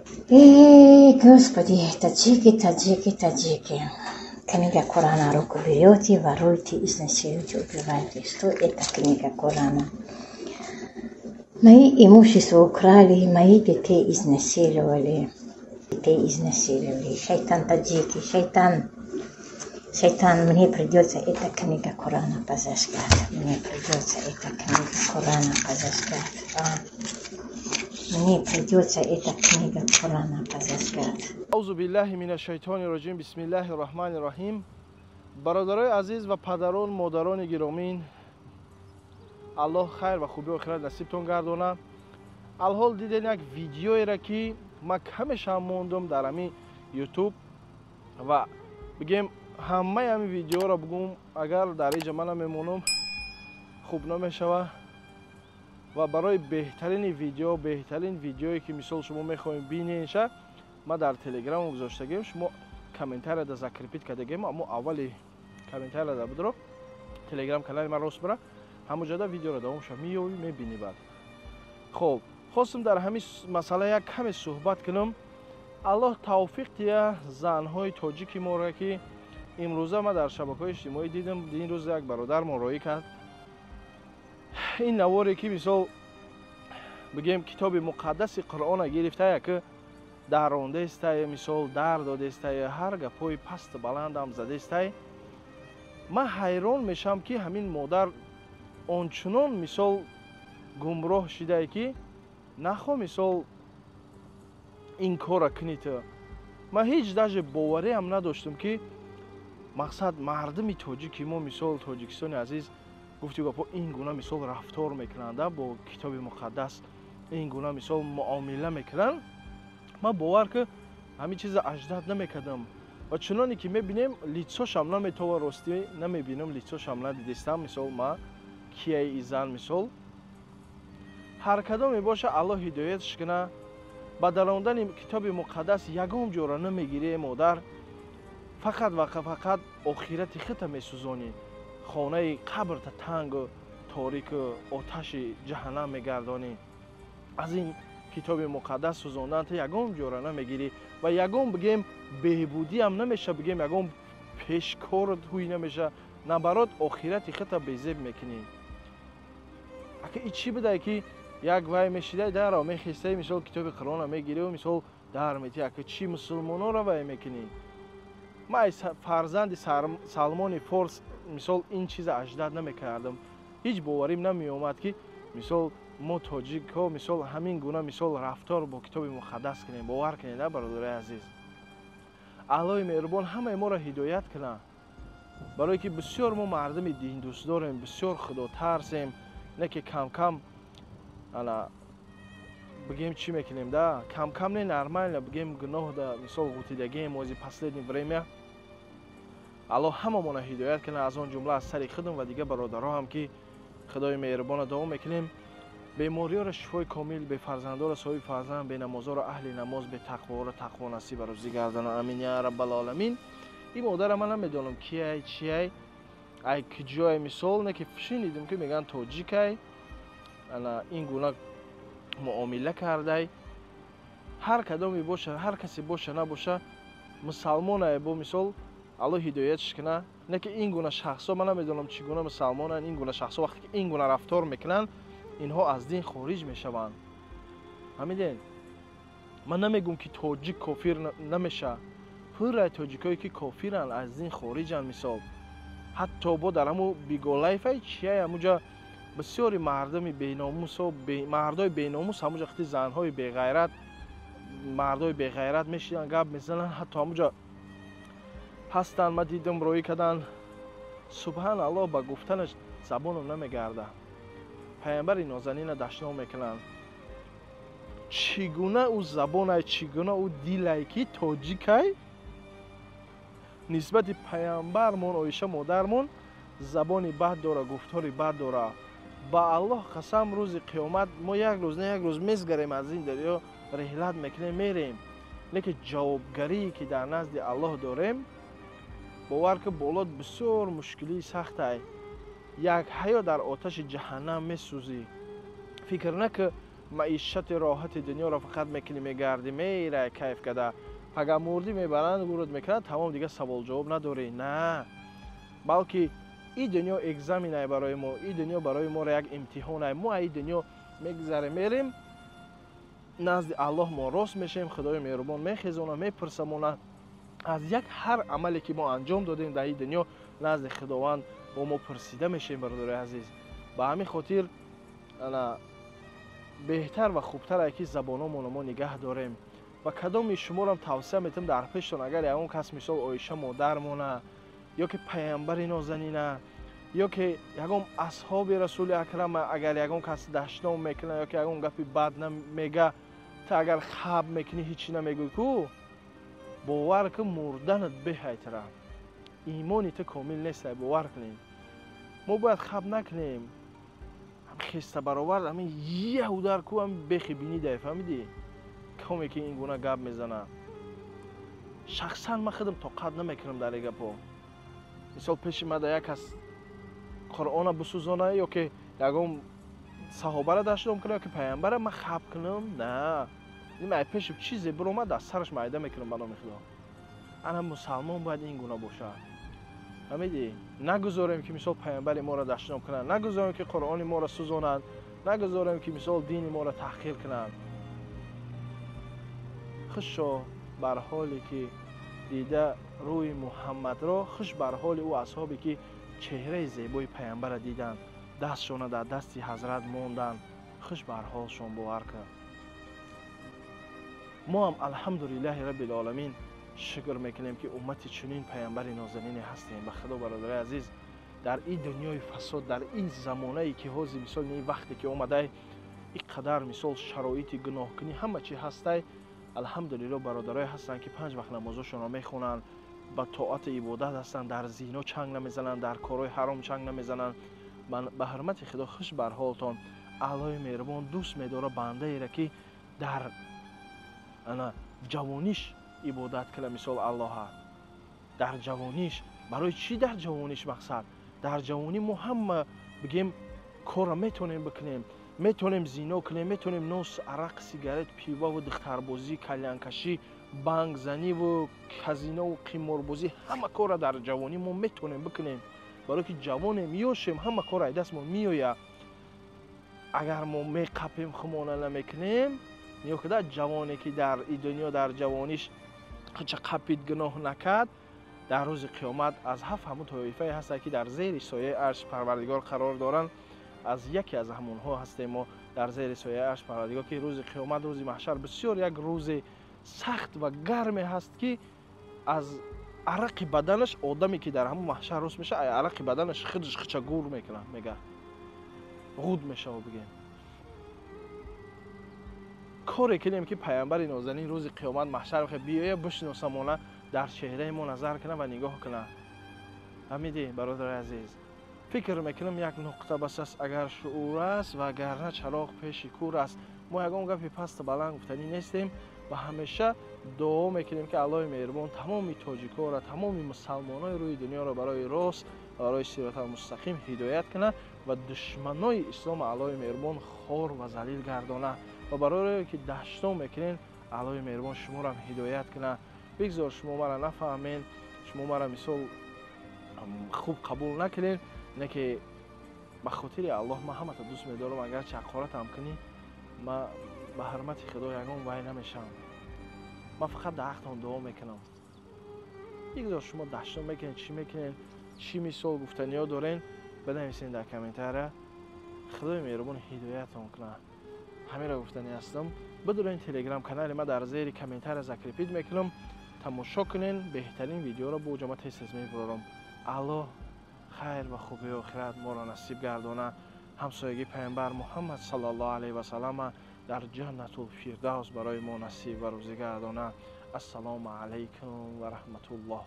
Господи, таджики. Книга Корана руку берете, воруете, изнасилуете, убиваете. Что это книга Корана? Мои имущества украли, мои детей изнасиловали. Шайтан таджики, шайтан, мне придется эта книга Корана позаскать. Мне придется эта книга Корана позаскать. аузу биллаҳи минаш шайтони роҷим. бисмиллаҳи роҳмани роҳим. бародарои азиз ва падарон, модарони гиромин, аллоҳ хайр ва хубии охират насибтон гардона. алҳол дидем як видеоеро ки ман камешам мондум дар ҳамин ютуб ва бигем ҳамаи ҳамин видеоро бигӯм агар дар инҷа ман намемонам хуб намешава ва барои беҳтарин видеое ки мисол шумо мехоҳем бинеша ма дар телеграм гузоштагем. шумо комментария да закрепит кардагем. аммо аввали комментария да бидро телеграм канали ман рост бира ҳамуҷода видеоро давом шава меёвӣ мебинӣ. баъд хоб хостам дар ҳамин масъала як каме суҳбат кунам. аллоҳ тавфиқ дия занҳои тоҷики моро ки имрӯза ма дар шабакаҳои иҷтимоӣ дидам. ин рӯз як бародармон роӣ кард ин наворе ки мисол бигем китоби муқаддаси қуръона гирифтая ки дарондестае, мисол дар додестае, ҳар гапҳои пасту баландам задестае. ман ҳайрон мешавам ки ҳамин модар ончунон мисол гумроҳ шидае ки нахоҳ мисол ин кора кунӣ ту. ман ҳеҷ даже бовареам надоштам ки мақсад мардуми тоҷики мо мисол тоҷикистони азиз гуфти гапҳо ин гуна мисол рафтор мекунанда бо китоби муқаддас, ин гуна мисол муомила мекунанд. ман бовар ки ҳамин чиза аҷдад намекардам ва чуноне ки мебинем лицошам наметова ростӣ намебинам, лицошам надидистам. мисол ма кияи изан мисол ҳар кадоме боша аллоҳ ҳидоятш куна. ба дарондани китоби муқаддас ягон ҷора намегирӣ модар, фақат ва фақат охирати хита месӯзонӣ. хонаи қабрта тангу торику оташи ҷаҳаннам мегардонӣ. аз ин китоби муқаддас сӯзондан та ягон ҷора намегирӣ ва ягон бигем беҳбудиам намеша, бигем ягон пешкорот ҳуй намеша. набарот охирати хита безеб мекунӣ. ака ин чӣ бидае ки як вай мешидай даро мехистаи мисол китоби қуръона мегирӣ мисол дар метӣ. ака чӣ мусулмононро вай мекунӣ? ман аз фарзанди салмони форс мисол ин чиза аҷдад намекардам. ҳеҷ боварим намеомад ки мисол мо тоҷикҳо мисол ҳамин гуна мисол рафтор бо китоби муқаддас кунем. бовар кунед бародарои азиз. аллоҳи меҳрубон ҳамаи моро ҳидоят куна, барое ки бисёр мо мардуми диндӯстдорем, бисёр худотарсем. не ки камкам ана бигем чӣ мекунем да, камкам не нормально бигем гуноҳ да мисол ғутидагием ози последни время. аллоҳ ҳамамона ҳидоят куна. аз он ҷумла аз сари худам ва дигар бародарҳо ҳам ки худои меҳрубона дуо мекунем бемориёро шифои комил, бефарзандоро соҳиби фарзанд, бенамозоро аҳли намоз, бетақворо тақво насиб ва рӯзӣ гардона. амин я раббал оламин. ин модара ман намедонам кияй чияй ай киҷояй мисол не ки шунидам ки мегӯянд тоҷикай ана ин гуна муомила кардай. ҳар кадоме боша, ҳар касе боша набоша мусалмонае бо мисол аллоҳ ҳидоятш куна. не ки ин гуна шахсҳо ман намедонам чӣ гуна мусалмонанд. ин гуна шахсҳо вақте ки ин гуна рафтор мекунанд инҳо аз дин хориҷ мешаванд. ҳамиден ман намегӯм ки тоҷик кофир намеша. пурраи тоҷикое ки кофиранд, аз дин хориҷанд. мисол ҳатто бо дар ҳамун биголайфай чияй ҳамуҷа бисёри мардуми беномусо мардои беномус ҳамуҷа вақти занҳои беғайрат мардои беғайрат мешинанд гап мезананд. ҳатто ҳамуҷа ҳастанд. ман дидам роӣ карданд. субҳаналлоҳ ба гуфтанаш забонам намегарда. пайғамбари нозанина дашно мекунанд. чӣ гуна ӯ забонай, чӣ гуна ӯ дилай ки тоҷикай нисбати пайғамбармон оиша модармон забони бад дора, гуфтори бад дора. ба аллоҳ қасам рӯзи қиёмат мо як рӯз не як рӯз мезгарем аз ин дарё реҳлат мекунем мерем. лекин ҷавобгарие ки дар назди аллоҳ дорем бовар ки болот бисёр мушкилии сахтай. як ҳаё дар оташи ҷаҳаннам месӯзӣ. фикр на ки معیشت راحت دنیا را فقط میکنی میگردی میره کیف کده، اگر مردی میبرند گورد میکنند تمام دیگه سوال جواب نداری. نه، بلکه این دنیا اگزامینه برای ما، این دنیا برای ما را یک امتحانه. ما این دنیا میگذره میریم نزد الله ما راست میشیم، خدای مهربان میخیزونه میپرسمونه از یک هر عملی که ما انجام دادیم در این دنیا نزد خداوند با ما پرسیده میشیم. برادر عزیز، به همین خاطر انا بهتر و خوبتر که زبانمون ما نگه داریم و کدام شما را توصیه میتم در پیشتون، اگر یگان کس مثال عایشه مادرمونه یا که پیامبر نازنینه یا که یگان اصحاب رسول اکرم، اگر یگان کس دشنام میکنه یا که یگان گپی بد نمیگه، تا اگر خواب میکنی هیچی نمیگوی کو، باور که مردنت بهتره، ایمانیت کامل نیست. باور کنیم ما باید خواب نکنیم، هم خسته برآورد همین یه در کو هم بخی بینی ده، فهمیدی کمی که این گونه گپ میزنه. شخصا من خودم طاقت نمیکنم در این گپا. مثال پیش ما در یک از قرآن بسوزانه یا که یگان صحابه را داشتم کنه یا که پیامبر من خواب کنم، نه، این پیش چیزی برو من در سرش معایده میکنم. بنام خدا انا مسلمان باید این گونه باشه، فهمیدی؟ نگذاریم که مثال پیامبر ما را دشنام کنن، نگذاریم که قرآن ما را سوزانند، نگذاریم که مثال دین ما را تحقیر کنند. خوشا بر حالی که دیده روی محمد را، خوش بر حال او اصحابی که چهره زیبای پیامبر را دیدند، دستشان در دستی حضرت ماندند، خوش بر حالشان باور کن. ما هم الحمدلله رب العالمین شکر میکنیم که امت چنین پیامبر نازنین هستیم. به خدا برادر عزیز، در این دنیای فساد، در این زمانه ای که حاضر مثال این وقتی که اومده این قدر مثال شرایط گناهکنی همه چی هسته، الحمدلله برادرای هستند که 5 وقت نمازشون را میخونن، با طاعت عبادت هستند، در زینا چنگ نمیزنن، در کارهای حرام چنگ نمیزنن. من به حرمت خدا خوش بر حالتان، الله مهربان دوست میداره بنده ای را که در انا جوانیش عبادت کنه. مثال الله در جوانیش، برای چی در جوانیش مقصد؟ در جوانی ما هم بگیم کار میتونیم بکنیم، میتونیم زینا کنیم، میتونیم نوش، عرق، سیگارت، پیوه و دختربازی، کلانکشی، بانک زنی و کازینو و قماربازی، همه کار در جوانی ما میتونیم بکنیم. برای که جوان میوشیم همه کار از دست ما میویه. اگر ما میقپیم خمانه نمیکنیم، یا که جوانی که در این دنیا در جوانیش چه قپید گناه نکرد، در روز قیامت از 7 همون طایفه هست که در زیر سایه عرش پروردگار قرار دارن. از یکی از همونها هستیم ما در زیر سایه عرش پروردگار، که روز قیامت، روز محشر بسیار یک روز سخت و گرم هست که از عرق بدنش، آدمی که در همون محشر روز میشه، عرق بدنش خودش خچه گور میکنه، میگه غود میشه. و بگیم کاری کنیم که پیامبر نازنین روز قیامت محشر بیایه بشناسمونه، در چهره ما نظر کنه و نگاه کنه. فهمیدی برادر عزیز؟ فکر میکنم یک نقطه بس است، اگر شعور است و اگر نه چراغ پیش کور است. ما یگان گپی پست بلند گفتنی نیستیم و همیشه دعا میکنیم که الله مهربان تمام تاجیکا را، تمام مسلمانای روی دنیا را برای راست، برای صراط المستقیم هدایت کنه و دشمنای اسلام الله مهربان خار و ذلیل گردانه. و برای که دشنام میکنین الله مهربان شما را هدایت کنه. بگذار شما مرا نفهمین، شما مرا مثال خوب قبول نکنین، نه که به خاطر الله من همه تا دوست میدارم، اگر چه حقارت هم کنی من به حرمت خدا یگان وای نمیشم. من فقط در حقتان دعا میکنم. بگذار شما دشنام میکنین، چی میکنین، چی مثال گفتنی ها دارین، بنویسین در کامنتر. خدای مهربان هدایتتان کنه. همین را گفتنی هستم. بدونین تلگرام کانال ما در زیر کامنتر ذکر پیدا میکنم، تماشا کنین. بهترین ویدیو را با جماعت تیز میبرم. الله خیر و خوبی و آخرت ما را نصیب گردانه. همسایگی پیامبر محمد صلی الله علیه و سلم در جنت الفردوس برای ما نصیب و روزی گردانه. السلام علیکم و رحمت الله.